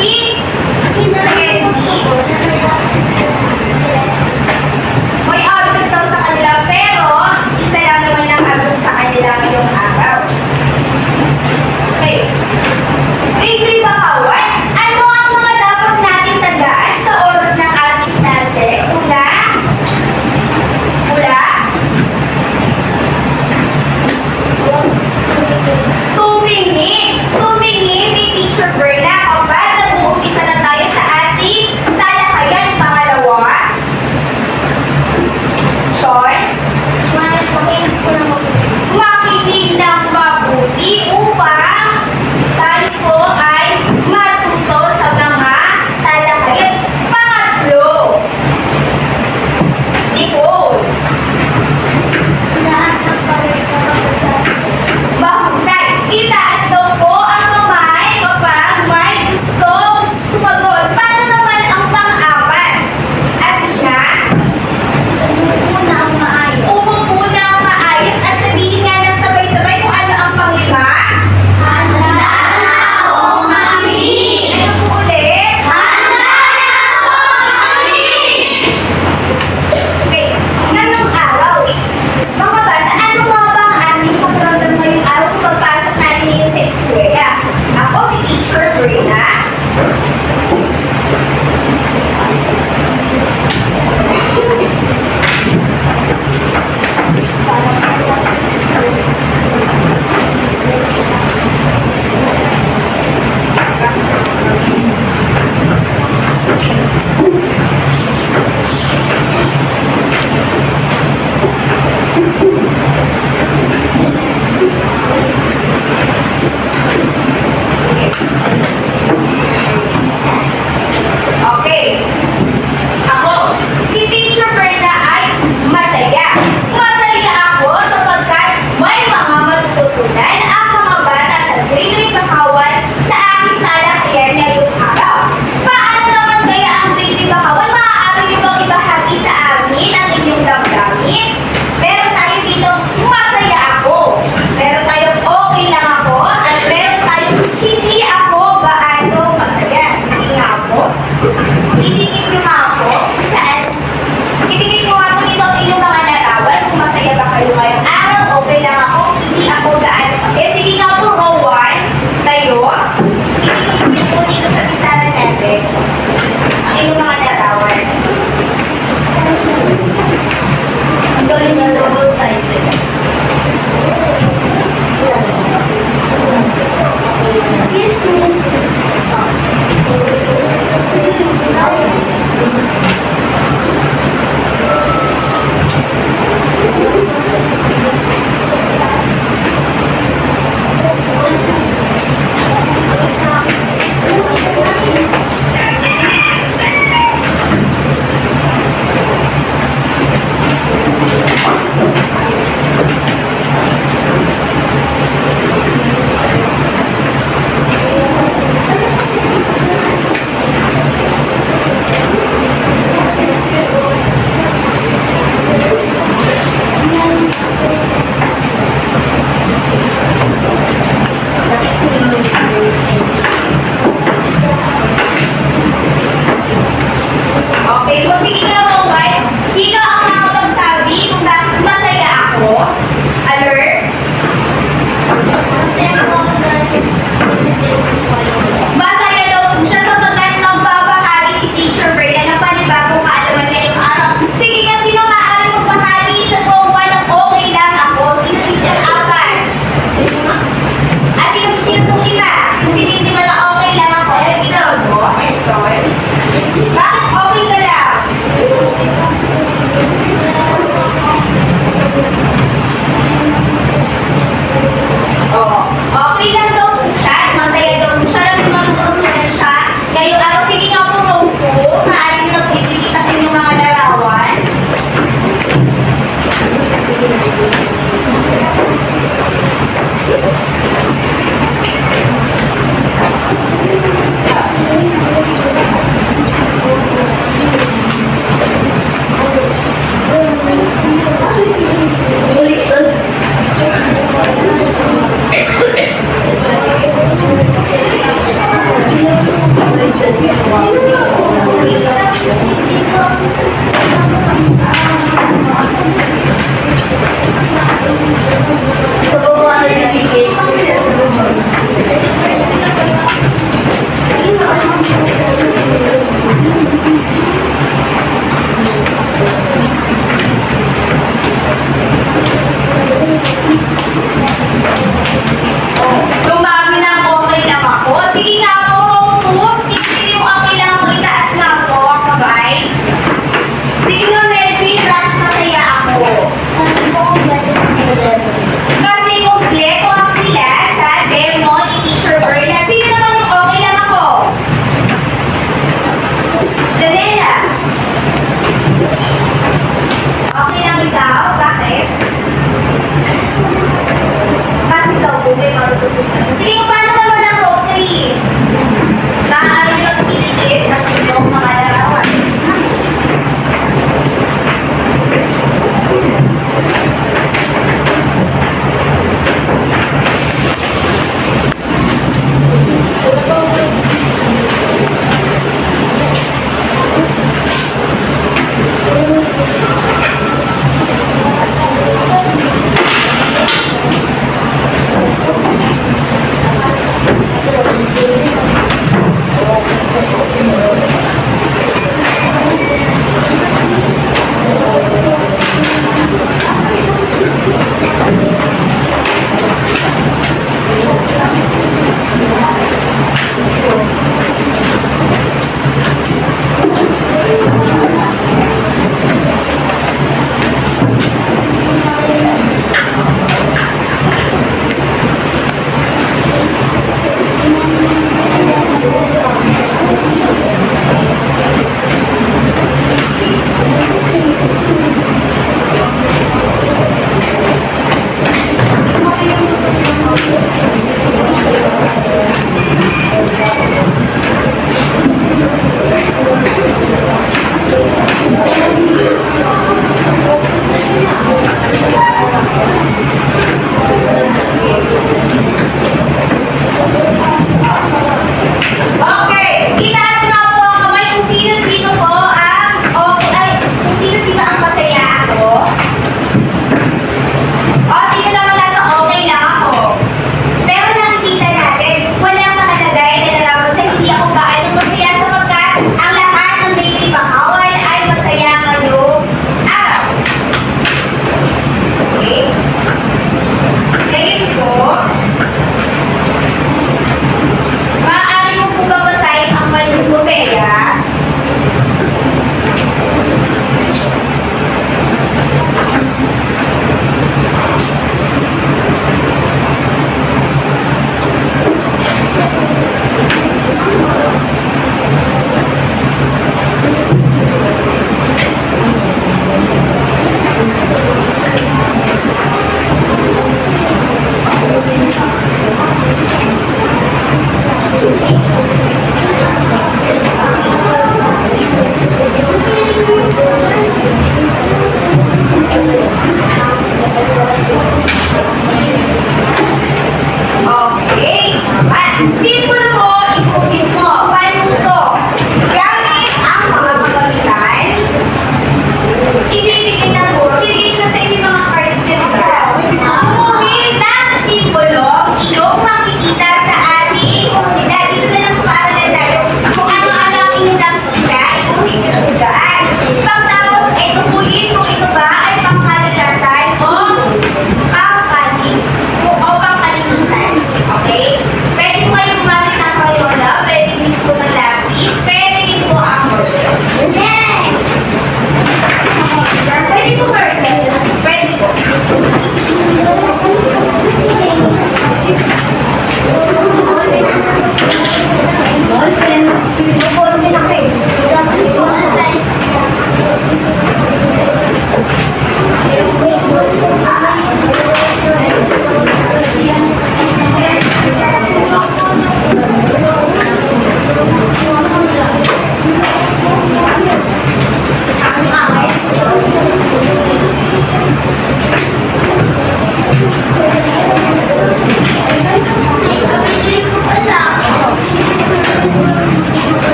Abby? May absent daw sa kanila, pero isa lang naman ang absent sa kanila ngayong araw. Okay. Grade 3 ba, kawan? Ano ang mga dapat natin tandaan sa oras ng ating klase? Una? Tumingin. Tumingin ni Teacher Berna kapag nag-uumpisa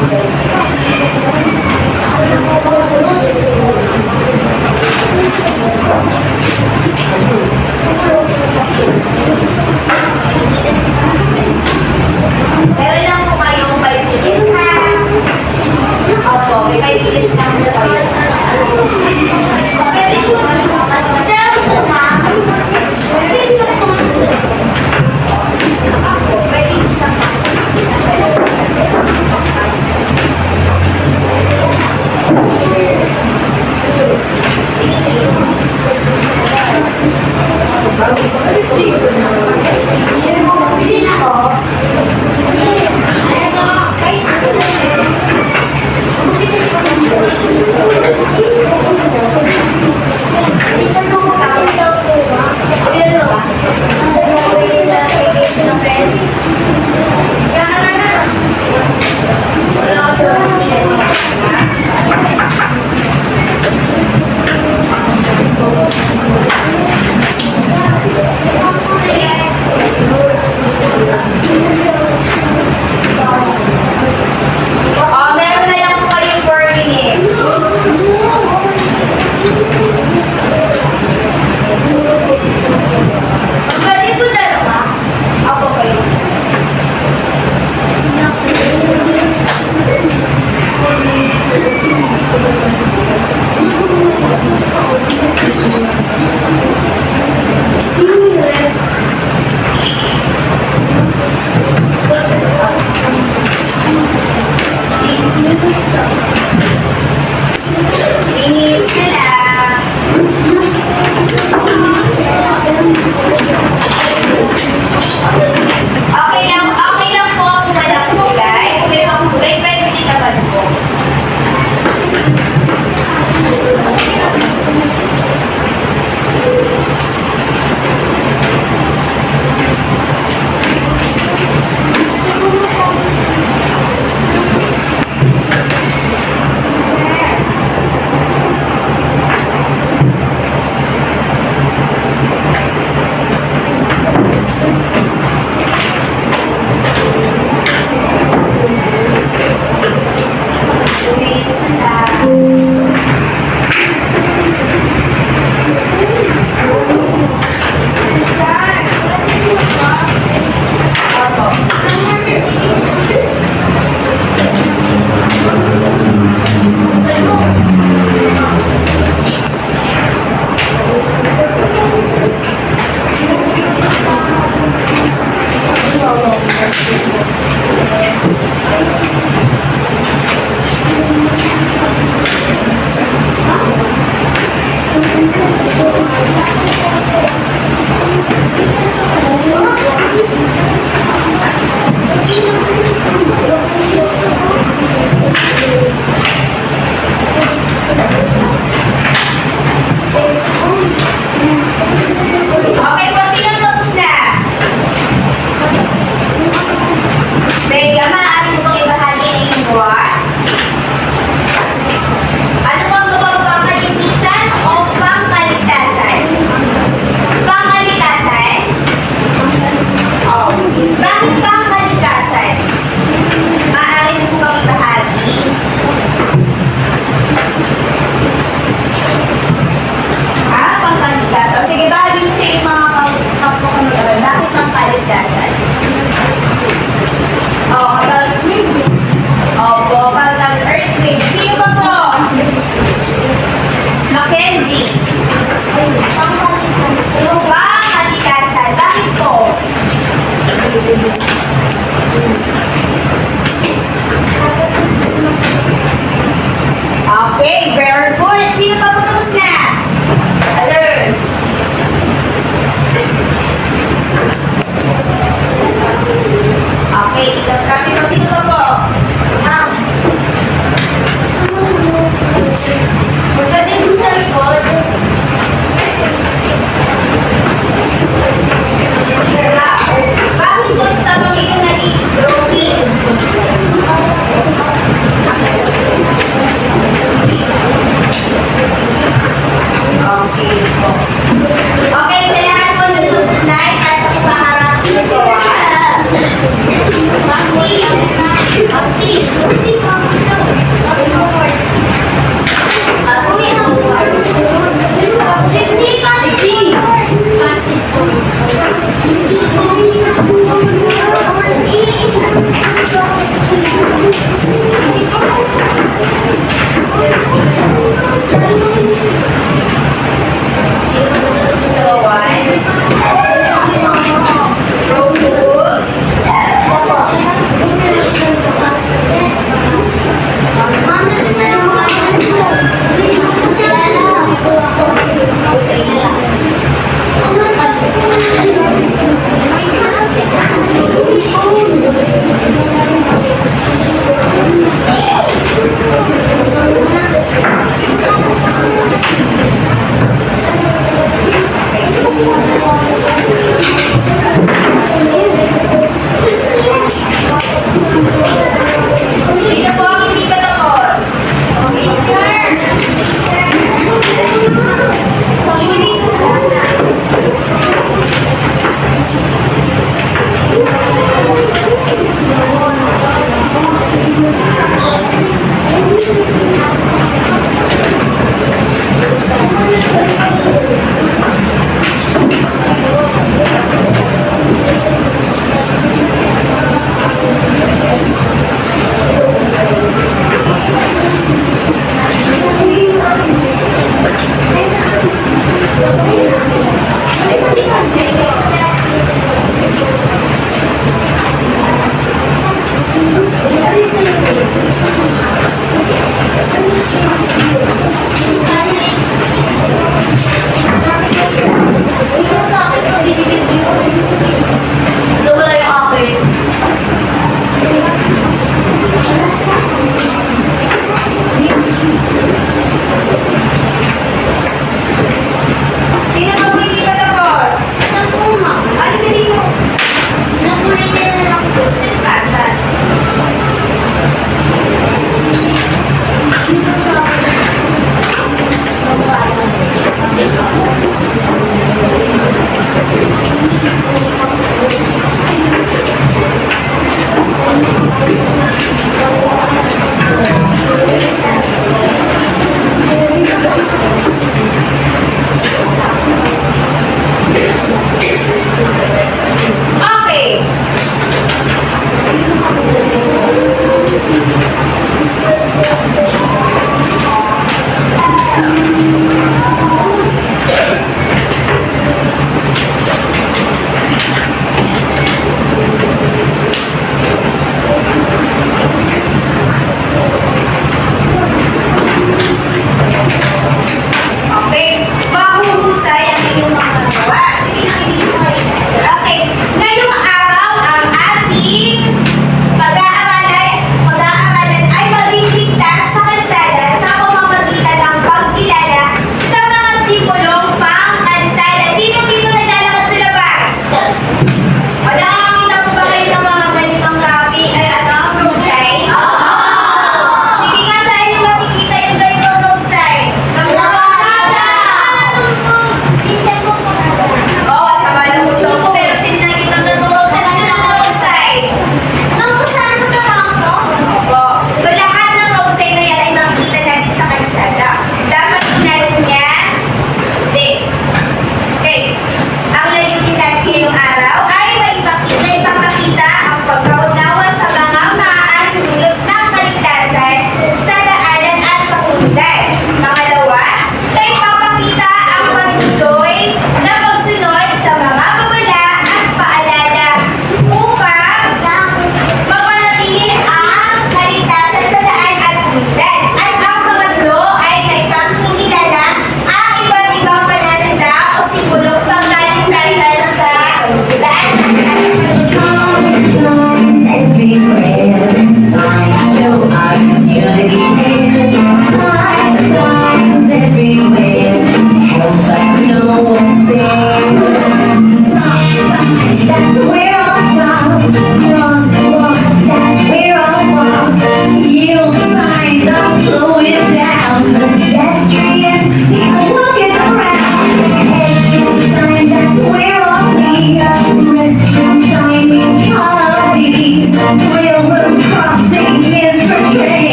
Meron lang po kayong 5 minutes ha. Opo, may 5 minutes lang po kayo. Pwede po. Sir, po ma'am. Pwede po. Ako, pwede isang Bilhin ako. Wait, meron na lang po kayong 4 minutes. Pwede po dalawa? Ako kayo. Minutes na lang. Okay lang po ako na lang po guys. May pang-kulay, pwede din naman po.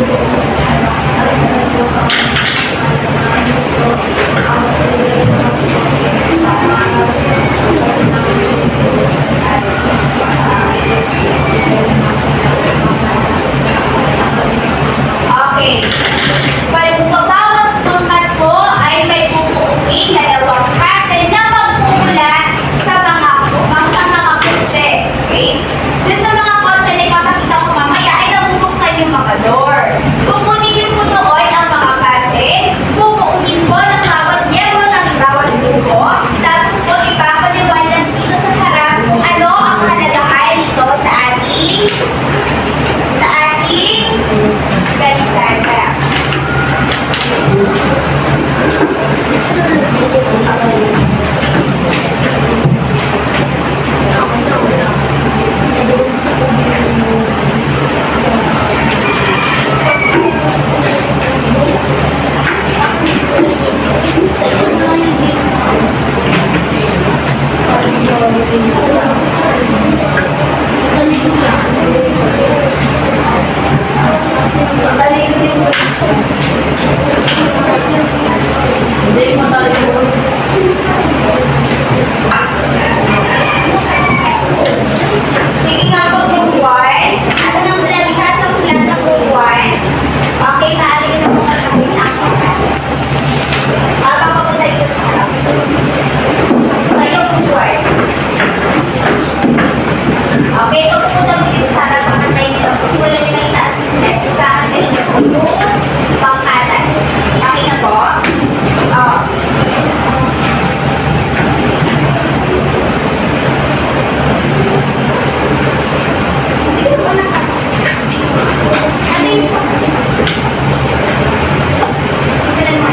Okay. Bawat pangkat po ay may pupuuwi dalawang klase na magmumula sa mga kotse. Okay? Dun sa mga kotse na ipapakita ko mamaya ay nabubuksan yung mga door. Kukunin niyo po doon ang mga klase, pupuunin po ng bawat miyembro ng bawat grupo, tapos po ipapaliwanag dito sa harap ano ang kalagayan nito sa ating kalsada. Sige nga po, group 1. Asan ang plan? Ikaas ang plan ng group 1. Okay, naalin na po kami ako. Habang papunta dito sa harap. Kayo, group 1. Okay, ito pupunta mo dito sa harap. Pakantay nito. Kasi wala nyo lang itaas yung net. Sa akin yung pangkatan. Okay na po? Oo. Sige po na. Ano yun po? Kailan mo?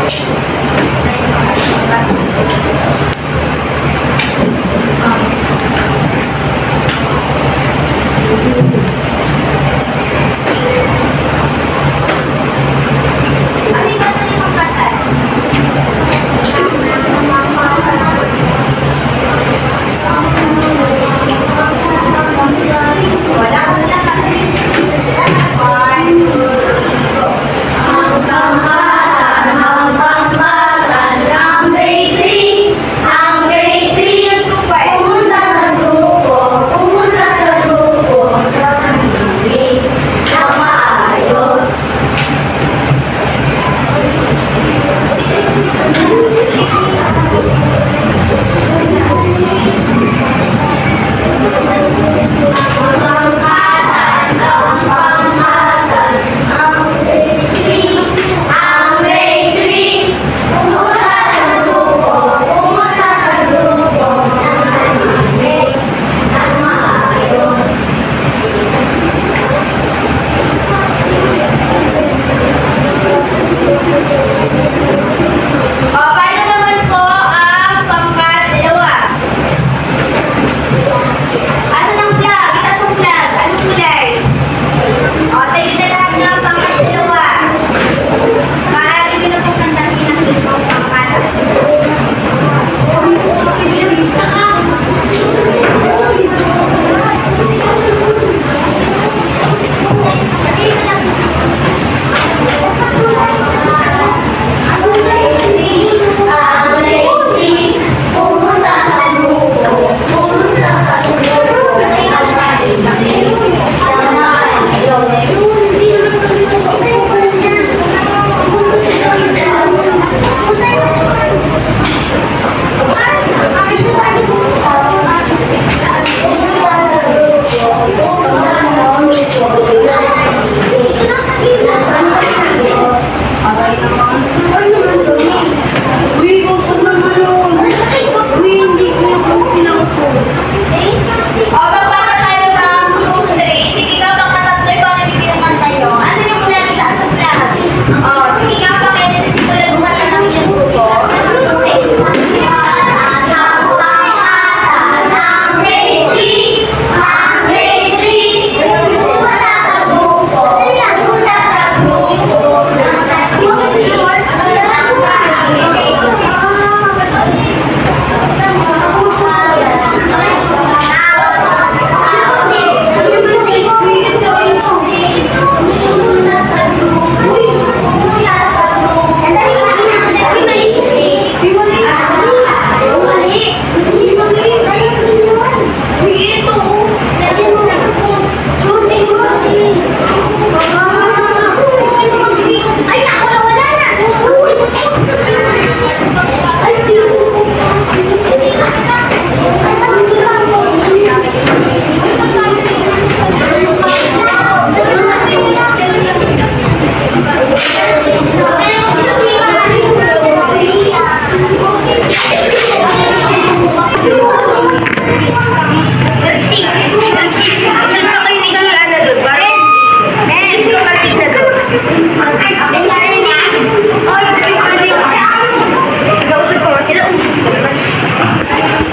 Nag-ausap ko sila, umusap ko naman.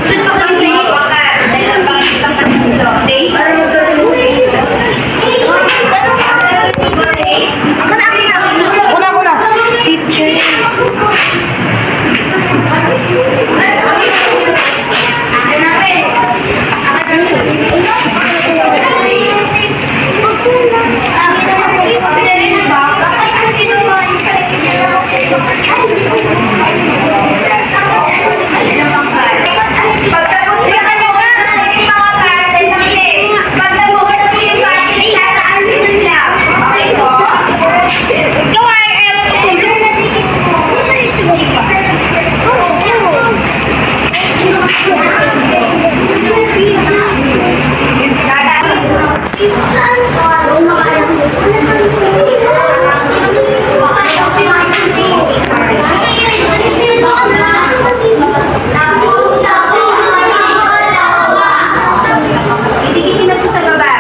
Sunod ko lang din. Baka, dahil lang baka kitang patulo. Day, para magkaroon sa issue. Ako na. Teacher. Itigipin na po sa baba.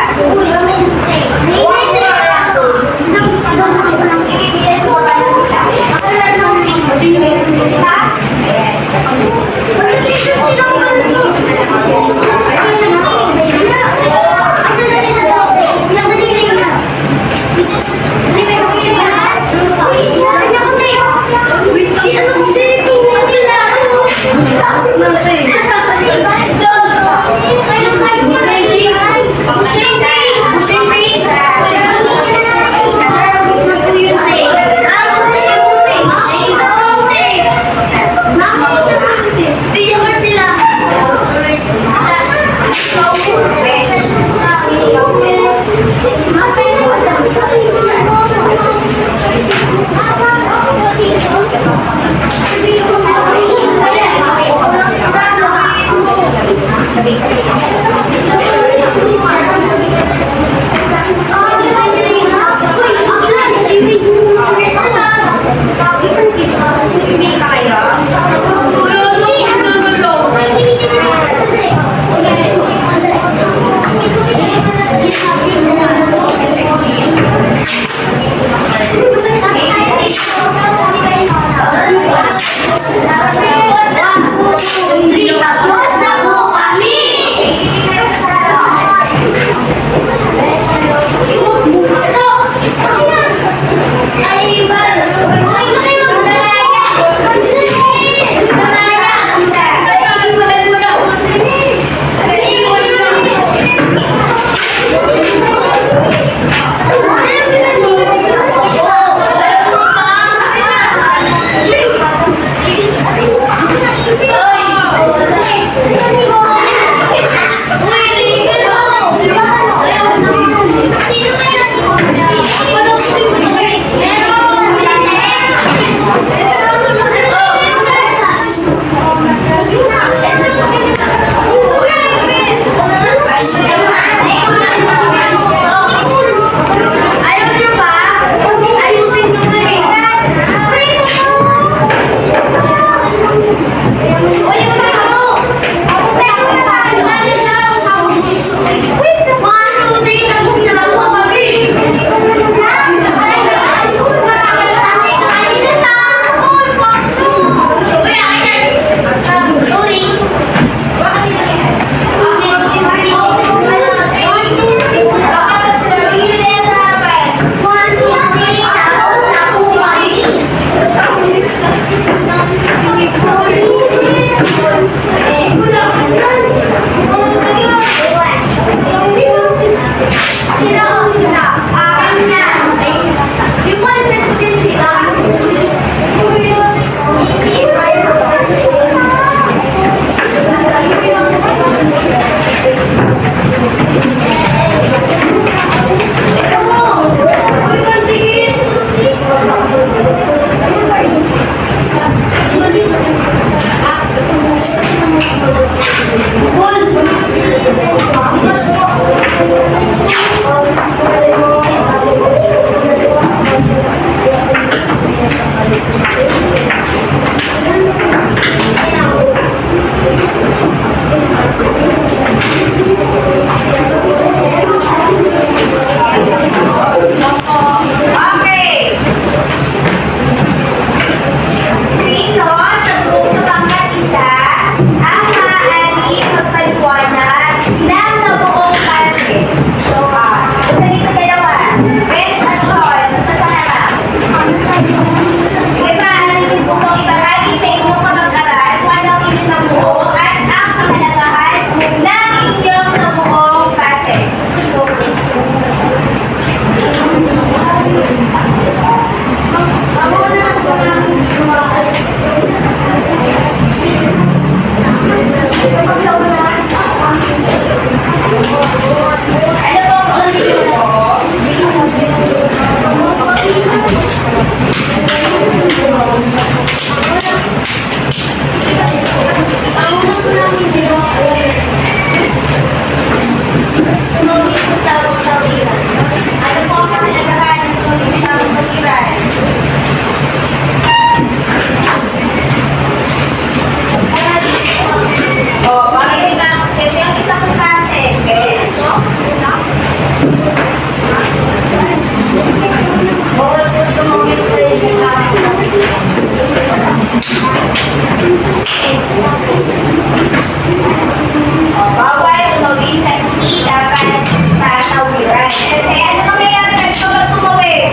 Bawal tumawid sa hindi dapat tatawiran. Kasi ano mangyayari kapag tumawid?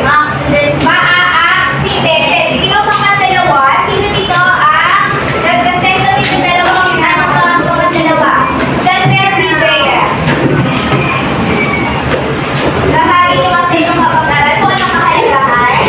Maa-aksidente. Sige mo mga dalawa. Sino dito ang represento dito dalawang mga dalawa? Daniel Rivera. Nahali nyo kasi yung kapag-aral ko ang nakahalahan.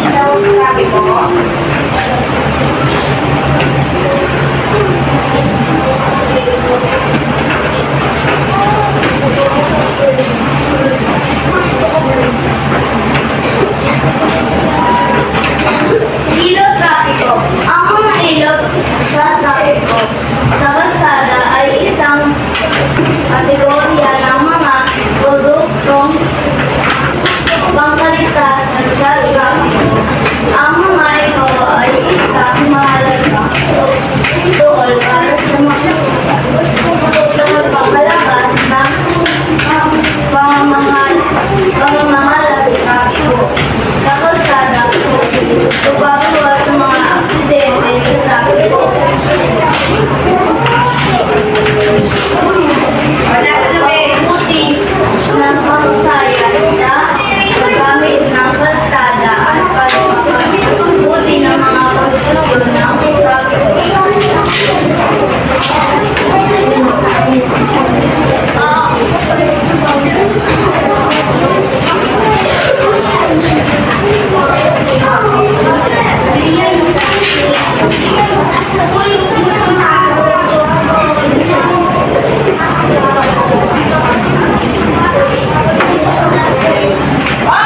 ilaw trapiko. Ilaw trapiko. Ang mga ilaw sa trapiko sa kalsada ay isang kategorya ng mga produktong pangkaligtasan sa trapiko. Ang mga ito ay isang mahalaga tool para sa pagpapalakas ng pamamahala sa trapiko sa kalsada upang sa mga aksidente sa trapiko. Wala sa labi. Buti ng pagkasaya sa paggamit ng kalsada at pagpapabuti ng mga kondisyon ng trapiko.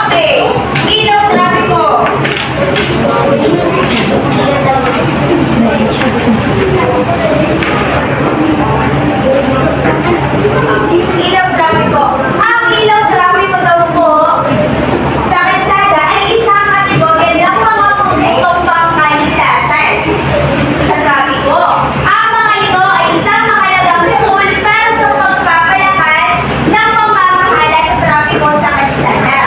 Okay, ilaw trapiko. Ilaw trapiko. Ang ilaw trapiko daw po sa kalsada ay isang kategorya ng mga produktong pangkaligtasan sa trapiko. Ang mga ito ay isang mahalagang tool para sa pagpapalakas ng pamamahala sa trapiko sa kalsada.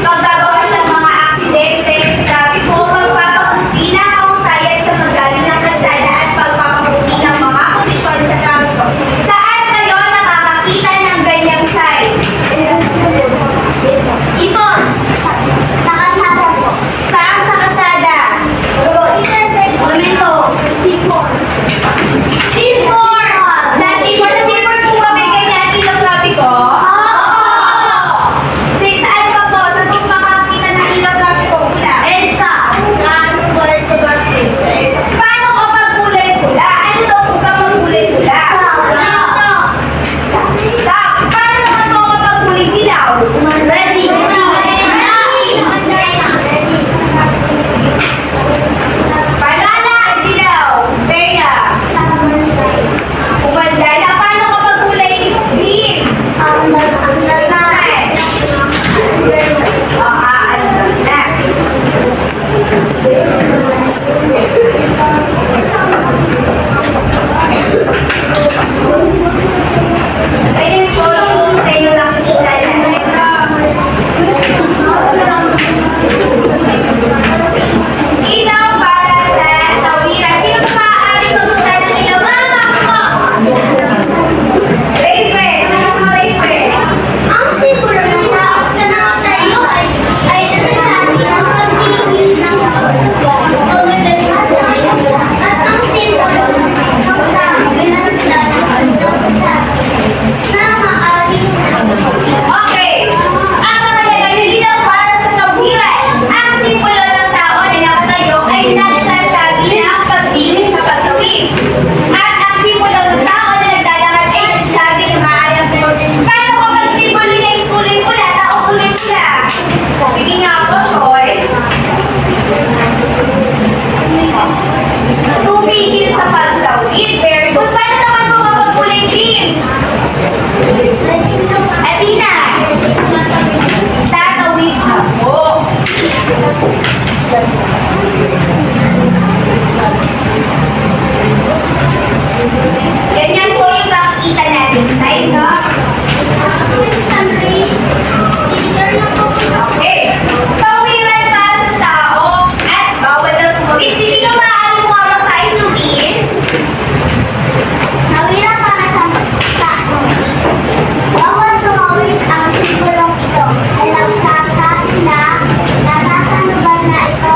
Pagbabawas ng mga aksidente sa trapiko, pagpapabuti ng kahusayan sa paggamit ng kalsada at pagpapabuti ng mga kondisyon sa trapiko. Saan kayo nakakakita ng ganyang sign? Ipon! Sa kalsada po. Saan sa kalsada? Momento. Sipor! Sipor! Sa sipor po ba may ganyan ilaw trapiko? Saan pa po? Saan po makakita ng ilaw trapiko? Pula. EDSA. Saan po sa Basti? Paano kapag kulay pula? Ano daw po kapag kulay pula? Stop! Paano naman po kapag kulay dilaw? Ready. Banana! Dilaw! Peya! Umandala! Paano kapag kulay green? Next! Ano na? Ayun po yung sa inyo nakikita ilaw para sa tawiran. Sino pa maaari magbuksan ng ilaw? Mama ko! Raven! Ano gusto mo, Raven? Ang simbolo ng tao sa nakatayo ay nagsasabi ng pagpipil ng at ang simbolo ng isang tao ay naglalakad ng sasabi na maaaring Okay. Ang nakalagay na ilaw para sa tawiran. Ang simbolo ng tao na nakatayo ay nagsasabi ng pagdilim sa pagtawid. At ang simbolo ng tao na naglalakad ay nagsasabi ng maaaring paano kapag simbolo niya is kulay pula, tao kulay pula? Sige nga po, choice. Tumigil sa pagtawid. Very good. Paano naman po kapag kulay green? Athena, tatawid na po. Ganyan po yung makikita natin sa ito. Okay. Tawiran para sa tao at bawal na tumawid. Sige nga maaari mo ako sa ito is Nawira para sa tao. Bawal tumawid ang simbolong ito ay nagsasabi na nasa lugar na ito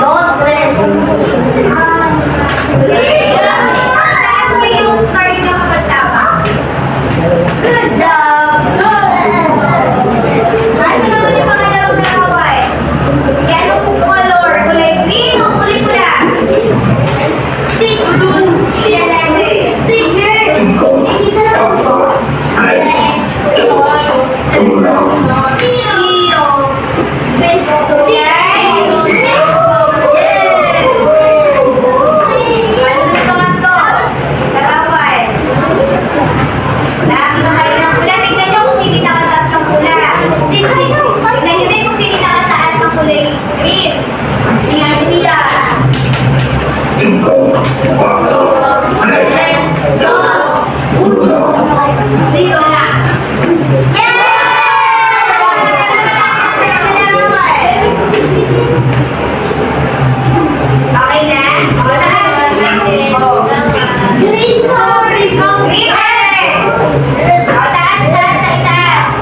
Dos, tres. Taas mo yung star niyo kapag tama. Good job. Ano naman yung mga dalawang laway? Yan ang color. Kulay green o kulay pula? Ilan natin? Ano yung pangatlo? Laway. Lahat na kayo ng pula. Tignan nyo kung sino nakataas ng pula. Tignan nyo din kung sino nakataas ng kulay green. Sila. Dos, uno. Zero na. Okay na? O, Green card. green ulit. O, taas, taas, sa itaas.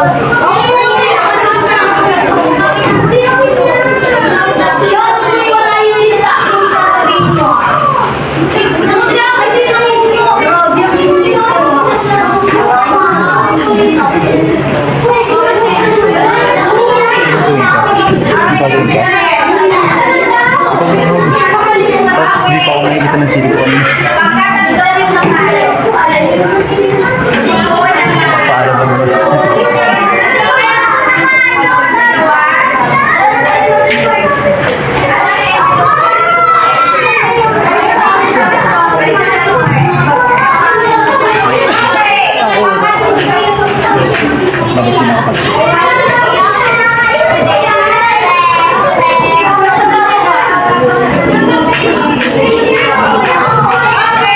Wala yung isa ang sasabihin mo. Hindi pa ako nakikita ng silicone. Para ba naman? Bakit pinakapag? Okay.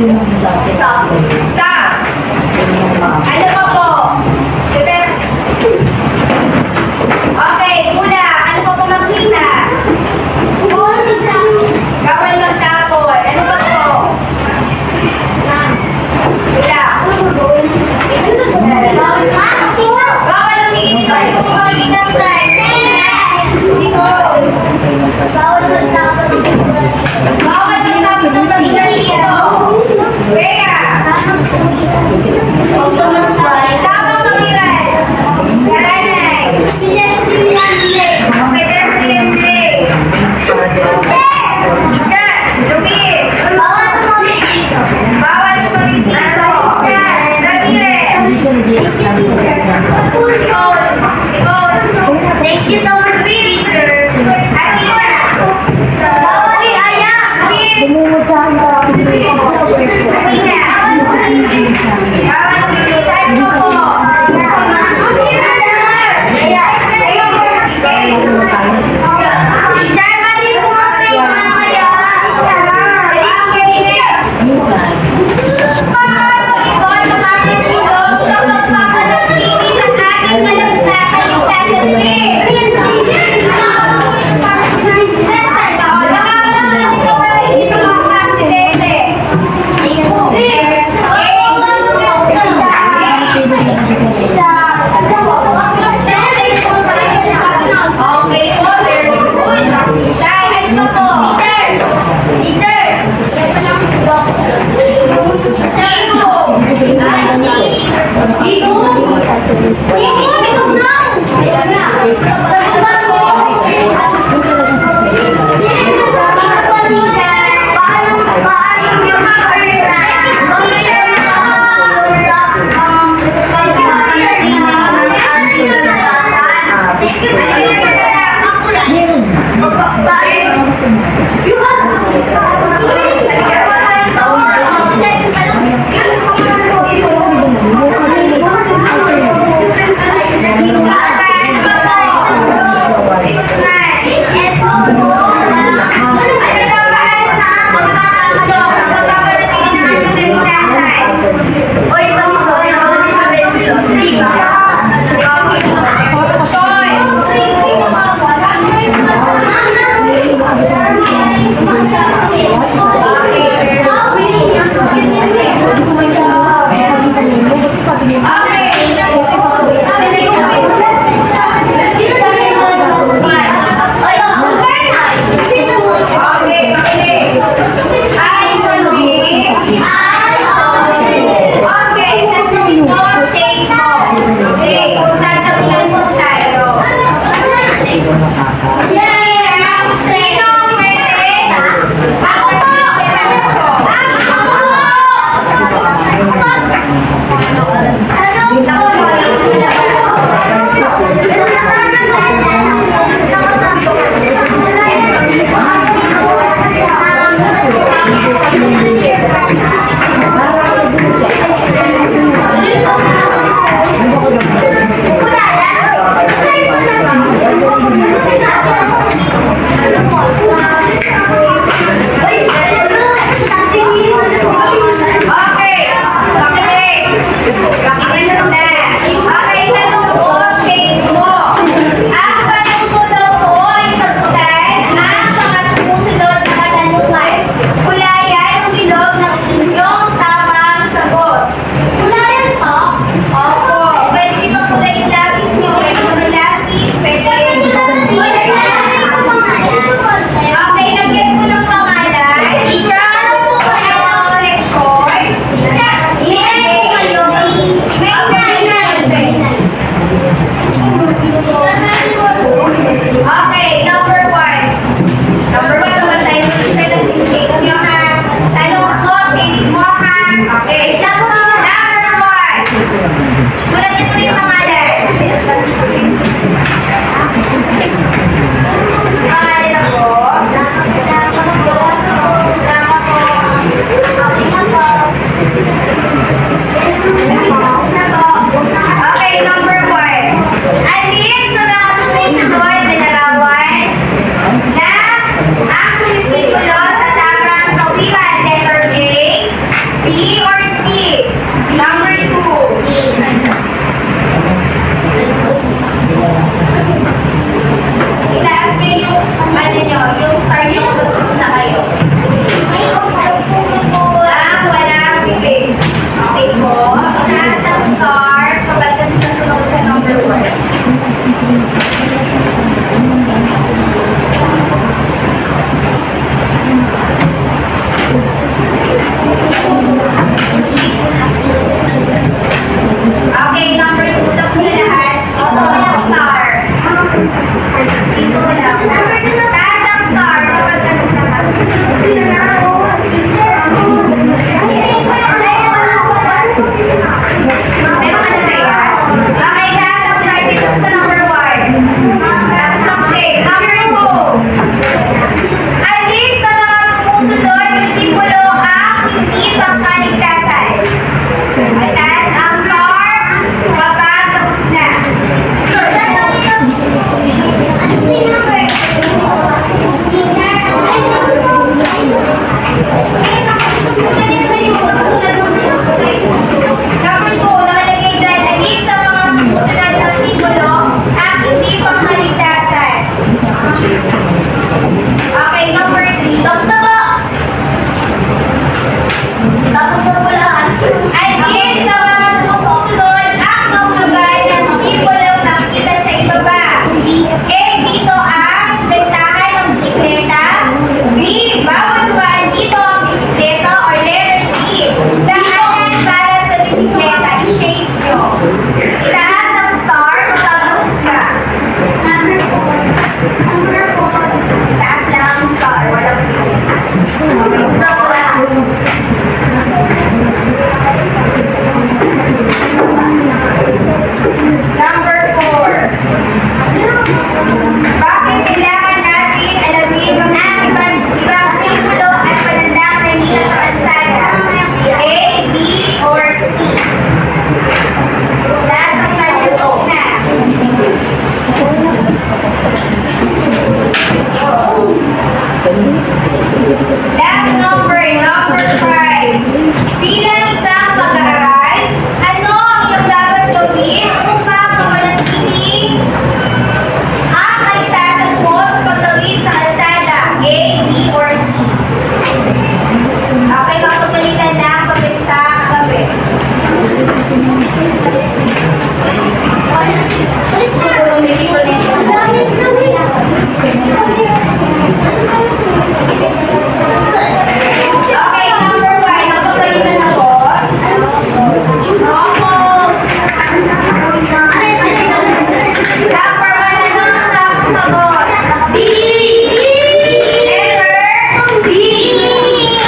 Stop. Stop. Ano pa po? Prepare. Okay, mula. Ano pa po makita? Bawal magtapon. Ano pa po? Mula. Bawal ang tingin dito. Ano po makikita ang sign? Dito. Bawal magtapos. Bawal magtapon ng basilan dito. Kaya. Huwag sumaspa. B or C? Number 2. Itaas nyo yung, ano nyo, yung star nyo kung choose na kayo. Walang bibig. Okay po. Itaas ang star kapag tapos na sunod sa number 1. Okay, number 2 tapos na lahat. Sino walang star? Sino walang? Taas ang star kapag ganun na Meron ka na ba yan? Okay, taas ang star. Sino sa number 1? Tapos ang shade. Number 2. Alin sa mga sumusunod na simbolo ang hindi pangkaligtasan? Mataas ang star kapag tapos na. Number 2, nakalagay dyan, alin sa mga sumusunod na simbolo ang hindi pangkaligtasan? Okay, number 3. Tapos na ba? Tapos na ba lahat? Alin sa mga sumusunod ang mahusay ng simbolo nakikita sa ibaba? A. Dito ang bentahan ng bisikleta. B. Bawal dumaan dito ang bisikleta. Or letter C. Daanan para sa bisikleta. I-shade nyo. Itaas ang star matapos ka. Number 4. Number 4. Itaas lang ang star. Walang pilit. Tapos na ba lahat? Number 4. Bakit kailangan natin alamin ang ibang simbolo at panandang Maynila sa kalsada? A, B, or C? Last ang question box na. Last number 5. Bilang isang mag-aaral, ano ang iyong dapat gawin upang mapanatili ang kaligtasan mo sa pagtawid sa kalsada? A, B, or C? Okay, mapapalitan na ang papel sa kagabi. Okay, number 1. Mapapalitan ako. Opo. Number 1, ano ang tamang sagot? B. Letter B.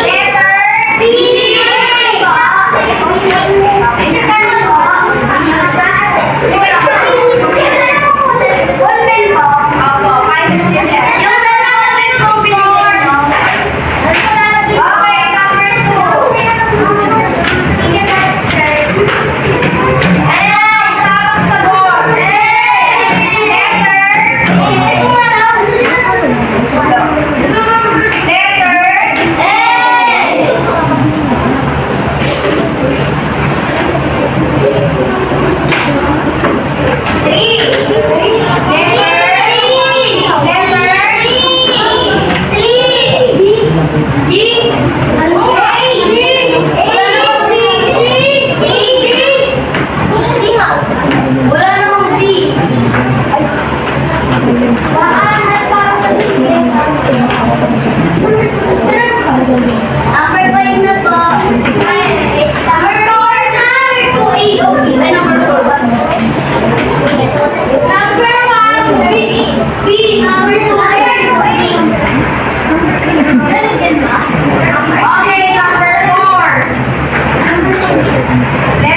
Letter B. Opo, kahit mo yan. Okay, number 2. Ano ang tamang sagot? Wala namang D. Number 5 na po. Number 4 na. Number 2, A, okay. Ay, number 4. Number 1, B. Number 2, A. Ganun din ba? Okay, number 4.